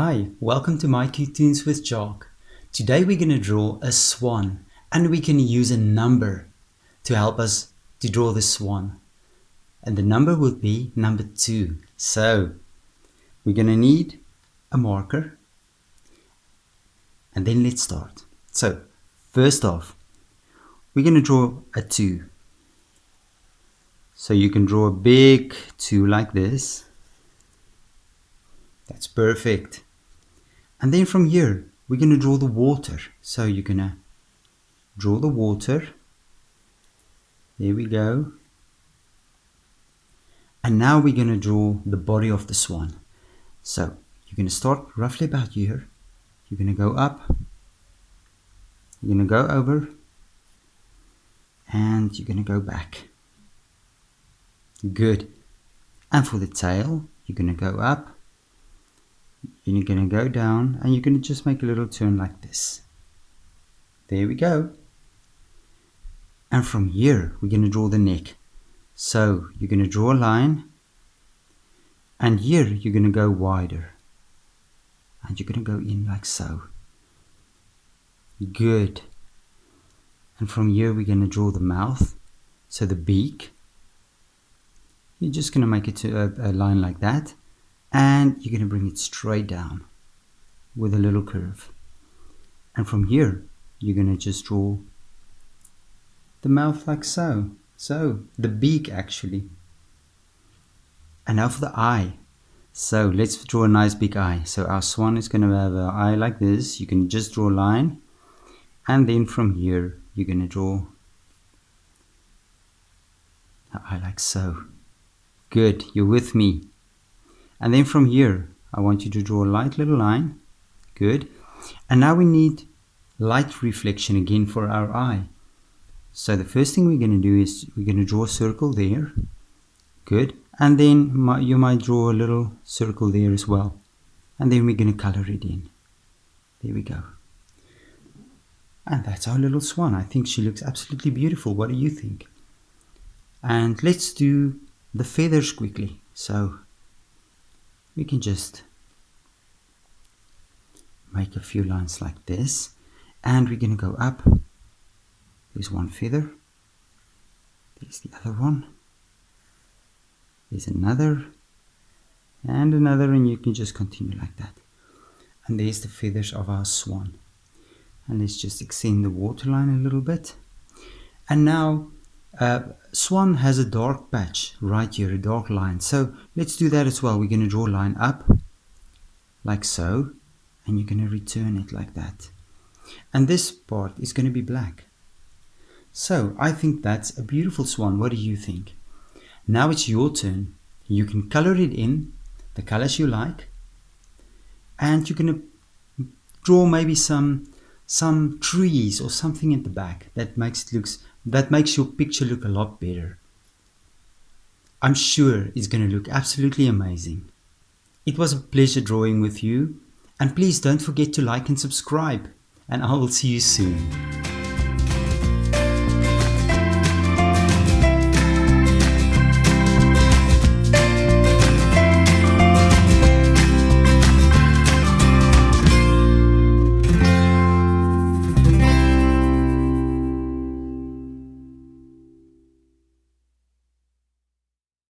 Hi, welcome to mycutetoons with Jock. Today we're going to draw a swan and we can use a number to help us to draw the swan. And the number would be number 2. So we're going to need a marker and then let's start. So first off, we're going to draw a 2. So you can draw a big 2 like this. That's perfect. And then from here, we're going to draw the water. So you're going to draw the water. There we go. And now we're going to draw the body of the swan. So you're going to start roughly about here. You're going to go up. You're going to go over. And you're going to go back. Good. And for the tail, you're going to go up. Then you're going to go down and you're going to just make a little turn like this. There we go. And from here, we're going to draw the neck. So you're going to draw a line. And here, you're going to go wider. And you're going to go in like so. Good. And from here, we're going to draw the mouth. So the beak. You're just going to make it to a line like that. And you're going to bring it straight down with a little curve. And from here, you're going to just draw the mouth like so. So, the beak actually. And now for the eye. So, let's draw a nice big eye. So, our swan is going to have an eye like this. You can just draw a line. And then from here, you're going to draw an eye like so. Good, you're with me. And then from here, I want you to draw a light little line. Good. And now we need light reflection again for our eye. So the first thing we're going to do is we're going to draw a circle there. Good. And then you might draw a little circle there as well. And then we're going to color it in. There we go. And that's our little swan. I think she looks absolutely beautiful. What do you think? And let's do the feathers quickly. So we can just make a few lines like this. And we're going to go up. There's one feather. There's the other one. There's another. And another. And you can just continue like that. And there's the feathers of our swan. And let's just extend the waterline a little bit. And now, swan has a dark patch right here, a dark line. So let's do that as well. We're going to draw a line up like so. And you're going to return it like that. And this part is going to be black. So I think that's a beautiful swan. What do you think? Now it's your turn. You can color it in the colors you like. And you're going to draw maybe some trees or something in the back that makes your picture look a lot better. I'm sure it's going to look absolutely amazing. It was a pleasure drawing with you. And please don't forget to like and subscribe. And I will see you soon.